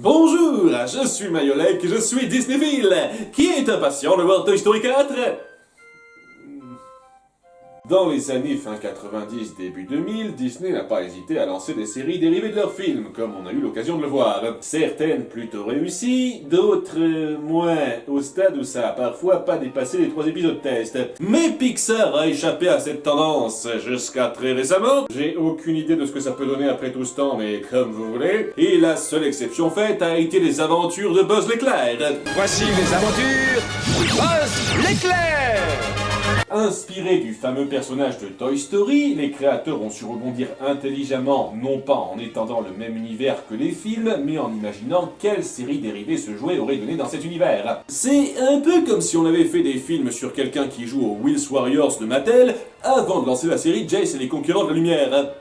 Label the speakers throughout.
Speaker 1: Bonjour, je suis Mayolek, je suis Disneyville. Qui est impatient de voir Toy Story 4? Dans les années fin 90, début 2000, Disney n'a pas hésité à lancer des séries dérivées de leurs films, comme on a eu l'occasion de le voir. Certaines plutôt réussies, d'autres moins, au stade où ça a parfois pas dépassé les 3 épisodes test. Mais Pixar a échappé à cette tendance jusqu'à très récemment. J'ai aucune idée de ce que ça peut donner après tout ce temps, mais comme vous voulez. Et la seule exception faite a été les aventures de Buzz l'éclair.
Speaker 2: Voici les aventures Buzz l'éclair.
Speaker 1: Inspiré du fameux personnage de Toy Story, les créateurs ont su rebondir intelligemment, non pas en étendant le même univers que les films, mais en imaginant quelle série dérivée ce jouet aurait donné dans cet univers. C'est un peu comme si on avait fait des films sur quelqu'un qui joue aux Wills Warriors de Mattel, avant de lancer la série Jace et les Conquérants de la Lumière.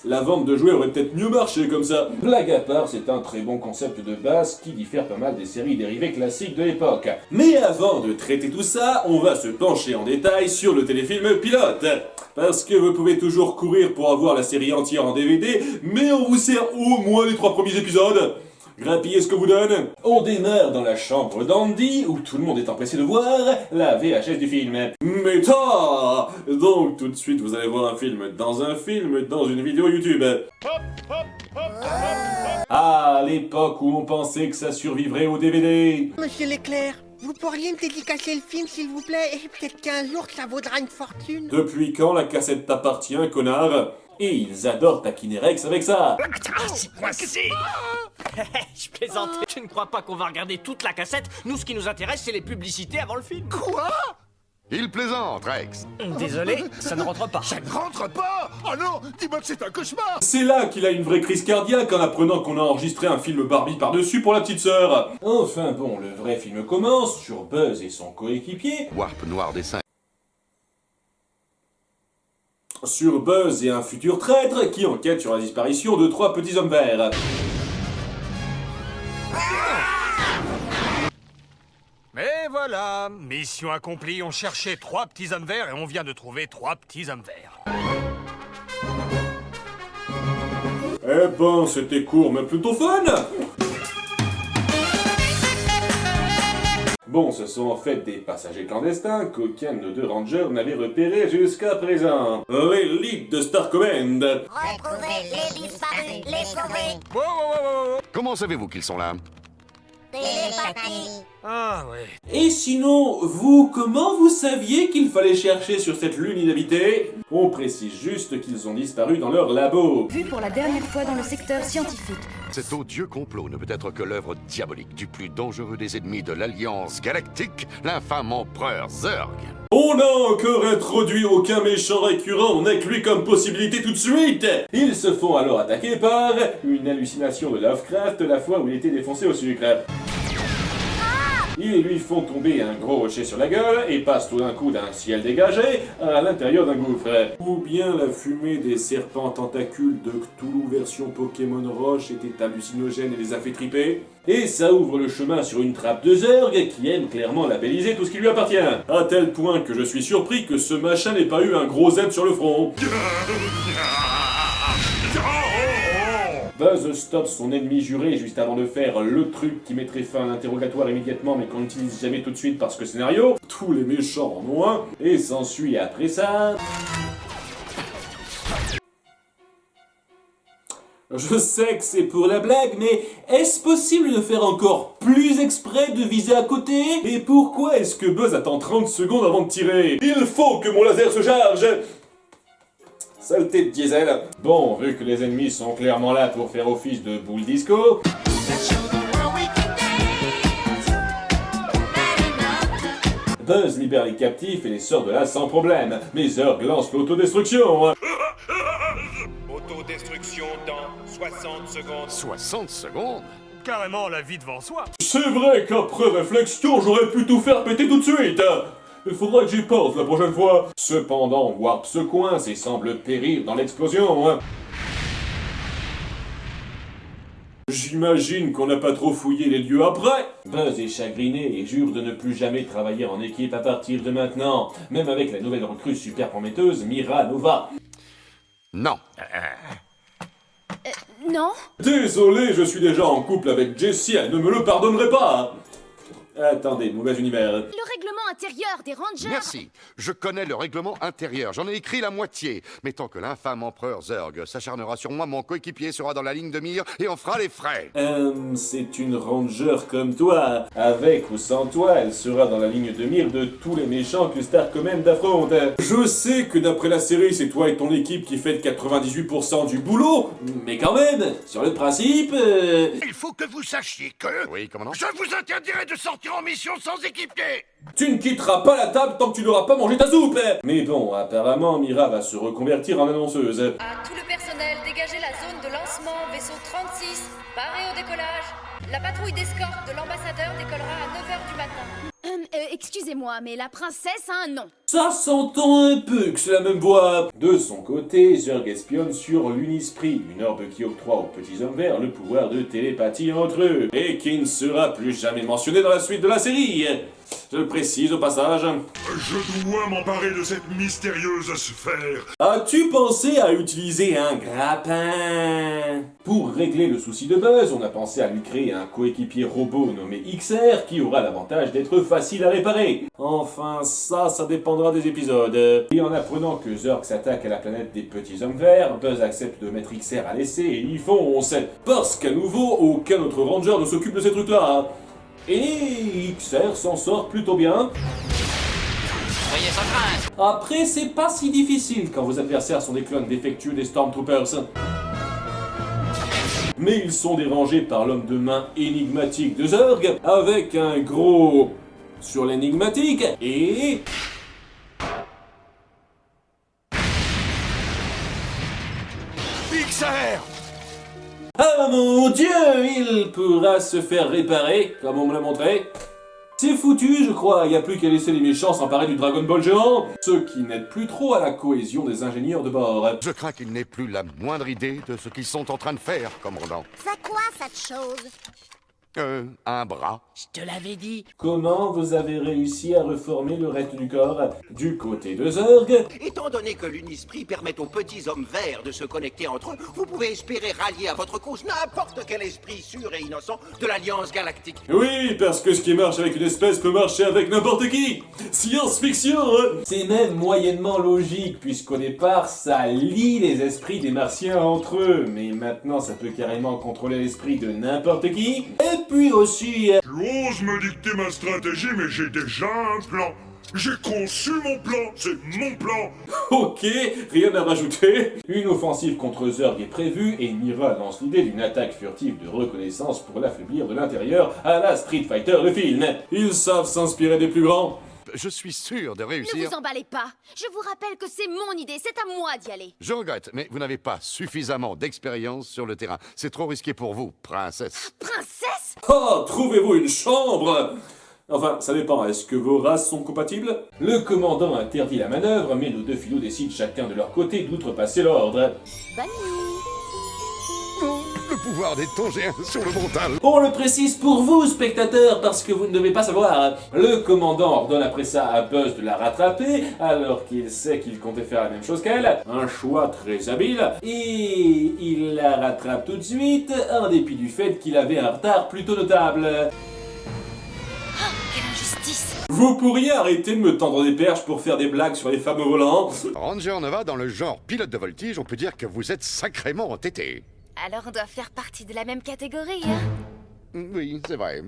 Speaker 1: La vente de jouets aurait peut-être mieux marché comme ça. Blague à part, c'est un très bon concept de base qui diffère pas mal des séries dérivées classiques de l'époque. Mais avant de traiter tout ça, on va se pencher en détail sur le téléfilm pilote. Parce que vous pouvez toujours courir pour avoir la série entière en DVD, mais on vous sert au moins les 3 premiers épisodes. Grappillez ce que vous donne. On démarre dans la chambre d'Andy, où tout le monde est empressé de voir la VHS du film. Méta! Donc tout de suite vous allez voir un film dans une vidéo YouTube. Ah, l'époque où on pensait que ça survivrait au DVD.
Speaker 3: Monsieur Leclerc, vous pourriez me dédicacer le film s'il vous plaît? Et peut-être qu'un jour ça vaudra une fortune.
Speaker 1: Depuis quand la cassette t'appartient, connard? Et ils adorent taquiner Rex avec ça.
Speaker 4: Je plaisantais. Je ne crois pas qu'on va regarder toute la cassette. Nous, ce qui nous intéresse, c'est les publicités avant le film.
Speaker 3: Quoi?
Speaker 5: Il plaisante, Rex.
Speaker 4: Désolé, ça ne rentre pas.
Speaker 3: Ça ne rentre pas! Oh non! Dis-moi que c'est un cauchemar!
Speaker 1: C'est là qu'il a une vraie crise cardiaque en apprenant qu'on a enregistré un film Barbie par-dessus pour la petite sœur. Enfin bon, le vrai film commence sur Buzz et son coéquipier.
Speaker 5: Warp noir des 5.
Speaker 1: Sur Buzz et un futur traître qui enquête sur la disparition de 3 petits hommes verts.
Speaker 2: Et voilà, mission accomplie, on cherchait 3 petits hommes verts et on vient de trouver 3 petits hommes verts.
Speaker 1: Eh ben, c'était court mais plutôt fun. Bon, ce sont en fait des passagers clandestins qu'aucun de nos 2 rangers n'avait repérés jusqu'à présent. L'élite de Star Command.
Speaker 6: Retrouvez les disparus, les sauver.
Speaker 5: Comment savez-vous qu'ils sont là?
Speaker 6: Télépathie.
Speaker 2: Ah ouais.
Speaker 1: Et sinon, vous, comment vous saviez qu'il fallait chercher sur cette lune inhabitée? On précise juste qu'ils ont disparu dans leur labo.
Speaker 7: Vu pour la dernière fois dans le secteur scientifique.
Speaker 5: Cet odieux complot ne peut être que l'œuvre diabolique du plus dangereux des ennemis de l'Alliance Galactique, l'infâme empereur Zurg.
Speaker 1: On n'a encore introduit aucun méchant récurrent, on n'a que lui comme possibilité tout de suite. Ils se font alors attaquer par une hallucination de Lovecraft la fois où il était défoncé au sucre. Ils lui font tomber un gros rocher sur la gueule et passent tout d'un coup d'un ciel dégagé à l'intérieur d'un gouffre. Ou bien la fumée des serpents tentacules de Cthulhu version Pokémon Roche était hallucinogène et les a fait triper. Et ça ouvre le chemin sur une trappe de Zurg qui aime clairement labelliser tout ce qui lui appartient. À tel point que je suis surpris que ce machin n'ait pas eu un gros Z sur le front. Buzz stoppe son ennemi juré juste avant de faire le truc qui mettrait fin à l'interrogatoire immédiatement mais qu'on n'utilise jamais tout de suite parce que scénario, tous les méchants en ont un, et s'ensuit après ça... Je sais que c'est pour la blague, mais est-ce possible de faire encore plus exprès de viser à côté? Et pourquoi est-ce que Buzz attend 30 secondes avant de tirer? Il faut que mon laser se charge! Saleté de diesel. Bon, vu que les ennemis sont clairement là pour faire office de boule disco... Buzz libère les captifs et les sort de là sans problème. Mais Zurg lance l'autodestruction.
Speaker 8: Autodestruction dans 60 secondes.
Speaker 5: 60 secondes?
Speaker 2: Carrément la vie devant soi.
Speaker 1: C'est vrai qu'après réflexion, j'aurais pu tout faire péter tout de suite. Il faudra que j'y pense la prochaine fois. Cependant, Warp se coince et semble périr dans l'explosion. J'imagine qu'on n'a pas trop fouillé les lieux après. Buzz est chagriné et jure de ne plus jamais travailler en équipe à partir de maintenant. Même avec la nouvelle recrue super prometteuse, Mira Nova.
Speaker 5: Non.
Speaker 7: Non.
Speaker 1: Désolé, je suis déjà en couple avec Jessie, elle ne me le pardonnerait pas. Attendez, mauvais univers.
Speaker 7: Le règlement intérieur des Rangers.
Speaker 5: Merci. Je connais le règlement intérieur. J'en ai écrit la moitié. Mais tant que l'infâme empereur Zurg s'acharnera sur moi, mon coéquipier sera dans la ligne de mire et en fera les frais.
Speaker 1: C'est une ranger comme toi. Avec ou sans toi, elle sera dans la ligne de mire de tous les méchants que Starcommand affronte. Je sais que d'après la série, c'est toi et ton équipe qui faites 98% du boulot, mais quand même, sur le principe...
Speaker 5: Il faut que vous sachiez que... Oui, comment non? Je vous interdirai de sortir en mission sans équipier.
Speaker 1: Tu ne quitteras pas la table tant que tu n'auras pas mangé ta soupe. Mais bon, apparemment, Mira va se reconvertir en annonceuse.
Speaker 7: À tout le personnel, dégagez la zone de lancement, vaisseau 36, paré au décollage. La patrouille d'escorte de l'ambassadeur décollera à 9h du matin. Excusez-moi, mais la princesse a un nom.
Speaker 1: Ça s'entend un peu que c'est la même voix. De son côté, Zurg espionne sur l'Unisprit, une orbe qui octroie aux petits hommes verts le pouvoir de télépathie entre eux, et qui ne sera plus jamais mentionné dans la suite de la série. Je le précise au passage.
Speaker 8: Je dois m'emparer de cette mystérieuse sphère.
Speaker 1: As-tu pensé à utiliser un grappin? Pour régler le souci de Buzz, on a pensé à lui créer un coéquipier robot nommé XR qui aura l'avantage d'être facile à réparer. Enfin, ça dépendra des épisodes. Et en apprenant que Zurg s'attaque à la planète des petits hommes verts, Buzz accepte de mettre XR à l'essai et il fonce. Parce qu'à nouveau, aucun autre ranger ne s'occupe de ces trucs-là. Et XR s'en sort plutôt bien.
Speaker 4: Soyez sans crainte.
Speaker 1: Après, c'est pas si difficile quand vos adversaires sont des clones défectueux des Stormtroopers. Mais ils sont dérangés par l'homme de main énigmatique de Zurg, avec un gros... sur l'énigmatique, et...
Speaker 5: XR.
Speaker 1: Ah mon Dieu, il pourra se faire réparer, comme on me l'a montré. C'est foutu, je crois, y a plus qu'à laisser les méchants s'emparer du Dragon Ball géant, ce qui n'aide plus trop à la cohésion des ingénieurs de bord.
Speaker 5: Je crains qu'il n'ait plus la moindre idée de ce qu'ils sont en train de faire, commandant.
Speaker 6: C'est quoi cette chose?
Speaker 5: Un bras.
Speaker 4: Je te l'avais dit.
Speaker 1: Comment vous avez réussi à reformer le reste du corps du côté de Zurg?
Speaker 9: Étant donné que l'Unisprit permet aux petits hommes verts de se connecter entre eux, vous pouvez espérer rallier à votre cause n'importe quel esprit sûr et innocent de l'Alliance Galactique.
Speaker 1: Oui, parce que ce qui marche avec une espèce peut marcher avec n'importe qui. Science-fiction, hein. C'est même moyennement logique, puisqu'au départ, ça lie les esprits des martiens entre eux. Mais maintenant, ça peut carrément contrôler l'esprit de n'importe qui. Et puis aussi...
Speaker 8: Tu oses me dicter ma stratégie, mais j'ai déjà un plan. J'ai conçu mon plan, c'est mon plan.
Speaker 1: Ok, rien à rajouter. Une offensive contre Zurg est prévue et Mira lance l'idée d'une attaque furtive de reconnaissance pour l'affaiblir de l'intérieur à la Street Fighter le film. Ils savent s'inspirer des plus grands.
Speaker 5: Je suis sûr de
Speaker 7: Ne
Speaker 5: réussir.
Speaker 7: vous emballez pas. Je vous rappelle que c'est mon idée, c'est à moi d'y aller.
Speaker 5: Je regrette, mais vous n'avez pas suffisamment d'expérience sur le terrain. C'est trop risqué pour vous, princesse.
Speaker 7: Princesse?
Speaker 1: Oh, trouvez-vous une chambre? Enfin, ça dépend, est-ce que vos races sont compatibles? Le commandant interdit la manœuvre, mais nos deux filots décident chacun de leur côté d'outrepasser l'ordre.
Speaker 7: Bonne nuit.
Speaker 5: Le pouvoir des Tongéens sur le mental.
Speaker 1: On le précise pour vous, spectateurs, parce que vous ne devez pas savoir. Le commandant ordonne après ça à Buzz de la rattraper, alors qu'il sait qu'il comptait faire la même chose qu'elle. Un choix très habile. Et il la rattrape tout de suite, en dépit du fait qu'il avait un retard plutôt notable.
Speaker 7: Quelle injustice.
Speaker 1: Vous pourriez arrêter de me tendre des perches pour faire des blagues sur les femmes au volant?
Speaker 5: Ranger Nova, dans le genre pilote de voltige, on peut dire que vous êtes sacrément entêté.
Speaker 7: Alors on doit faire partie de la même catégorie, hein?
Speaker 5: Oui, c'est vrai.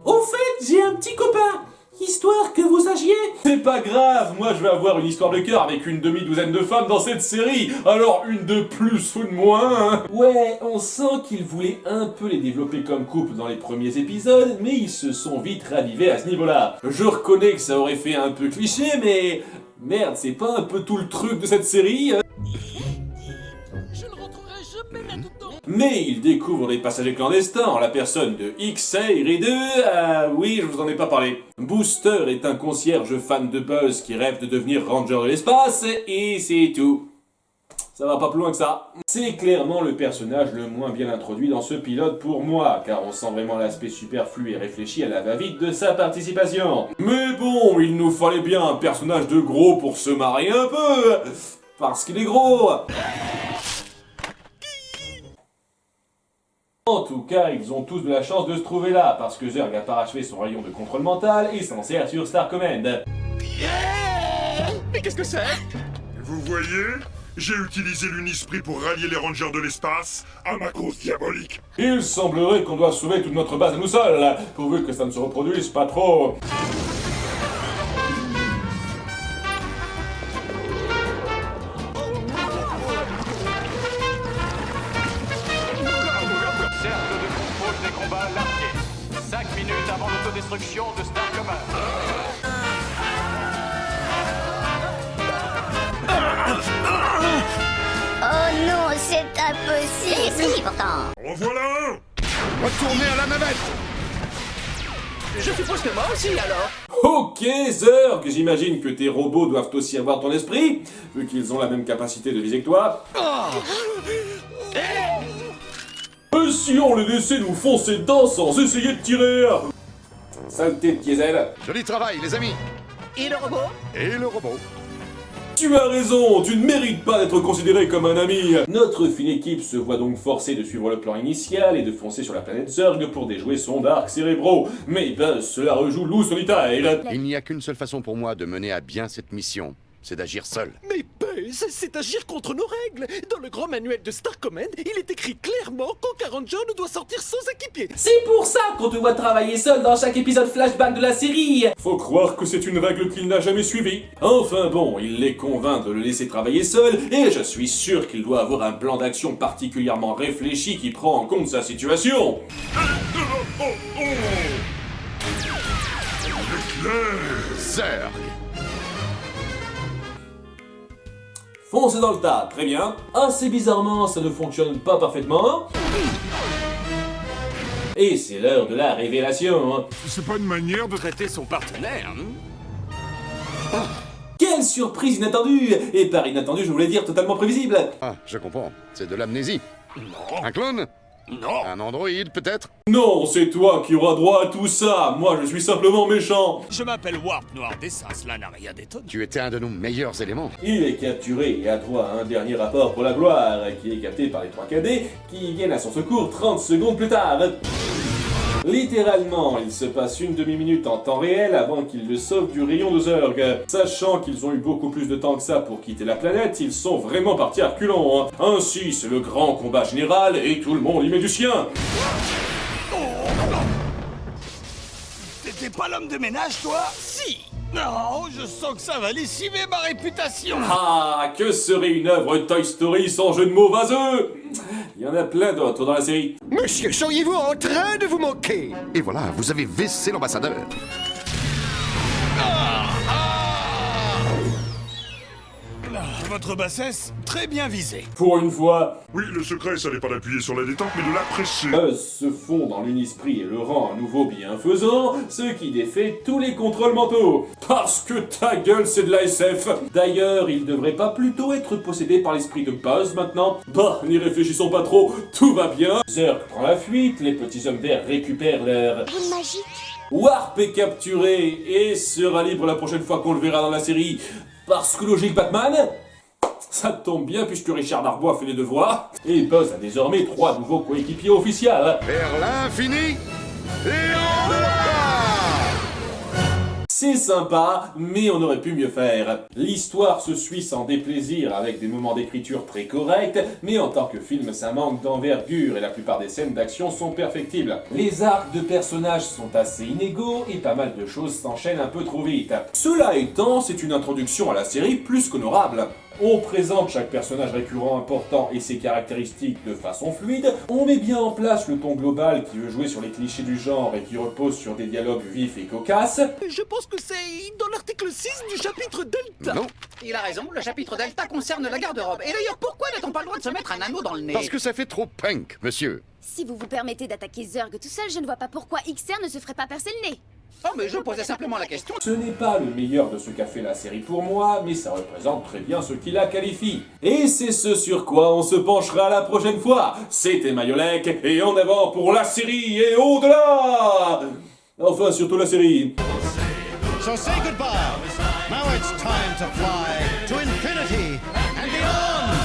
Speaker 1: Au fait, j'ai un petit copain, histoire que vous sachiez. C'est pas grave, moi je vais avoir une histoire de cœur avec une demi-douzaine de femmes dans cette série, alors une de plus ou de moins. Hein. Ouais, on sent qu'ils voulaient un peu les développer comme couple dans les premiers épisodes, mais ils se sont vite ravivés à ce niveau-là. Je reconnais que ça aurait fait un peu cliché, mais... Merde, c'est pas un peu tout le truc de cette série? Mais il découvre des passagers clandestins en la personne de XR et de... oui, je vous en ai pas parlé. Booster est un concierge fan de Buzz qui rêve de devenir ranger de l'espace, et c'est tout. Ça va pas plus loin que ça. C'est clairement le personnage le moins bien introduit dans ce pilote pour moi, car on sent vraiment l'aspect superflu et réfléchi à la va-vite de sa participation. Mais bon, il nous fallait bien un personnage de gros pour se marrer un peu, parce qu'il est gros. En tout cas, ils ont tous de la chance de se trouver là, parce que Zurg a parachevé son rayon de contrôle mental et s'en sert sur Star Command.
Speaker 4: Mais qu'est-ce que c'est?
Speaker 8: Vous voyez? J'ai utilisé l'Unisprit pour rallier les rangers de l'espace à ma cause diabolique.
Speaker 1: Il semblerait qu'on doit sauver toute notre base à nous seuls, pourvu que ça ne se reproduise pas trop.
Speaker 10: Cercle de contrôle des combats largué. 5 minutes avant l'autodestruction de Star Command.
Speaker 6: Oh non, c'est impossible. Si, pourtant.
Speaker 8: En voilà un!
Speaker 5: Retournez à la navette!
Speaker 4: Je suppose que moi aussi, alors.
Speaker 1: Ok, Zurg, j'imagine que tes robots doivent aussi avoir ton esprit, vu qu'ils ont la même capacité de viser que toi. Et si on les laissait nous foncer dedans sans essayer de tirer? Saleté de diesel.
Speaker 5: Joli travail, les amis!
Speaker 4: Et le robot?
Speaker 5: Et le robot?
Speaker 1: Tu as raison, tu ne mérites pas d'être considéré comme un ami. Notre fine équipe se voit donc forcée de suivre le plan initial et de foncer sur la planète Zurg pour déjouer son arc cérébraux. Mais Buzz, cela rejoue loup solitaire.
Speaker 5: Il n'y a qu'une seule façon pour moi de mener à bien cette mission. C'est d'agir seul.
Speaker 11: Mais Buzz, c'est agir contre nos règles. Dans le grand manuel de Star Command, il est écrit clairement qu'aucun ranger ne doit sortir sans équipier.
Speaker 12: C'est pour ça qu'on te voit travailler seul dans chaque épisode flashback de la série.
Speaker 1: Faut croire que c'est une règle qu'il n'a jamais suivie. Enfin bon, il les convainc de le laisser travailler seul, et je suis sûr qu'il doit avoir un plan d'action particulièrement réfléchi qui prend en compte sa situation.
Speaker 5: Zurg!
Speaker 1: Foncez dans le tas, très bien. Assez bizarrement, ça ne fonctionne pas parfaitement. Et c'est l'heure de la révélation.
Speaker 8: C'est pas une manière de
Speaker 4: traiter son partenaire, hein?
Speaker 1: Quelle surprise inattendue! Et par inattendu, je voulais dire totalement prévisible.
Speaker 5: Ah, je comprends. C'est de l'amnésie.
Speaker 8: Non.
Speaker 5: Un clone?
Speaker 8: Non.
Speaker 5: Un androïde, peut-être?
Speaker 1: Non, c'est toi qui auras droit à tout ça. Moi, je suis simplement méchant.
Speaker 2: Je m'appelle Warp Noir Dessin, cela n'a rien d'étonnant.
Speaker 5: Tu étais un de nos meilleurs éléments.
Speaker 1: Il est capturé et a droit à un dernier rapport pour la gloire, qui est capté par les 3 cadets, qui viennent à son secours 30 secondes plus tard. Littéralement, il se passe une demi-minute en temps réel avant qu'ils le sauvent du rayon de Zurg. Sachant qu'ils ont eu beaucoup plus de temps que ça pour quitter la planète, ils sont vraiment partis à reculons. Ainsi, c'est le grand combat général et tout le monde y met du sien.
Speaker 2: T'es pas l'homme de ménage, toi? Si. Non, je sens que ça va lessiver ma réputation.
Speaker 1: Ah, que serait une œuvre Toy Story sans jeu de mots vaseux? Il y en a plein d'autres dans la série.
Speaker 3: Monsieur, seriez-vous en train de vous moquer?
Speaker 5: Et voilà, vous avez vessé l'ambassadeur.
Speaker 2: Votre bassesse, très bien visée.
Speaker 1: Pour une fois,
Speaker 8: Oui, le secret, ça n'est pas d'appuyer sur la détente, mais de la presser.
Speaker 1: Buzz se fond dans l'Unisprit et le rend à nouveau bienfaisant, ce qui défait tous les contrôles mentaux. Parce que ta gueule, c'est de la SF. D'ailleurs, il devrait pas plutôt être possédé par l'esprit de Buzz maintenant? Bah, n'y réfléchissons pas trop, tout va bien. Zurg prend la fuite, les petits hommes verts récupèrent leur...
Speaker 6: Boule magique.
Speaker 1: Warp est capturé et sera libre la prochaine fois qu'on le verra dans la série. Parce que logique Batman, ça tombe bien puisque Richard Darbois fait les devoirs. Et Buzz a désormais 3 nouveaux coéquipiers officiels.
Speaker 5: Vers l'infini et au-delà!
Speaker 1: C'est sympa, mais on aurait pu mieux faire. L'histoire se suit sans déplaisir avec des moments d'écriture très corrects, mais en tant que film ça manque d'envergure et la plupart des scènes d'action sont perfectibles. Les arcs de personnages sont assez inégaux et pas mal de choses s'enchaînent un peu trop vite. Cela étant, c'est une introduction à la série plus qu'honorable. On présente chaque personnage récurrent important et ses caractéristiques de façon fluide, on met bien en place le ton global qui veut jouer sur les clichés du genre et qui repose sur des dialogues vifs et cocasses.
Speaker 11: Je pense que c'est dans l'article 6 du chapitre Delta.
Speaker 5: Non,
Speaker 13: Il a raison, le chapitre Delta concerne la garde-robe. Et d'ailleurs, pourquoi n'a-t-on pas le droit de se mettre un anneau dans le nez?
Speaker 5: parce que ça fait trop punk, monsieur.
Speaker 7: Si vous vous permettez d'attaquer Zurg tout seul, je ne vois pas pourquoi XR ne se ferait pas percer le nez.
Speaker 13: Oh, mais je posais simplement la question.
Speaker 1: Ce n'est pas le meilleur de ce qu'a fait la série pour moi, mais ça représente très bien ce qui la qualifie. Et c'est ce sur quoi on se penchera la prochaine fois. C'était Mayolek, et en avant pour la série et au-delà! Enfin, surtout la série.
Speaker 14: So say goodbye. Now it's time to fly to infinity and beyond.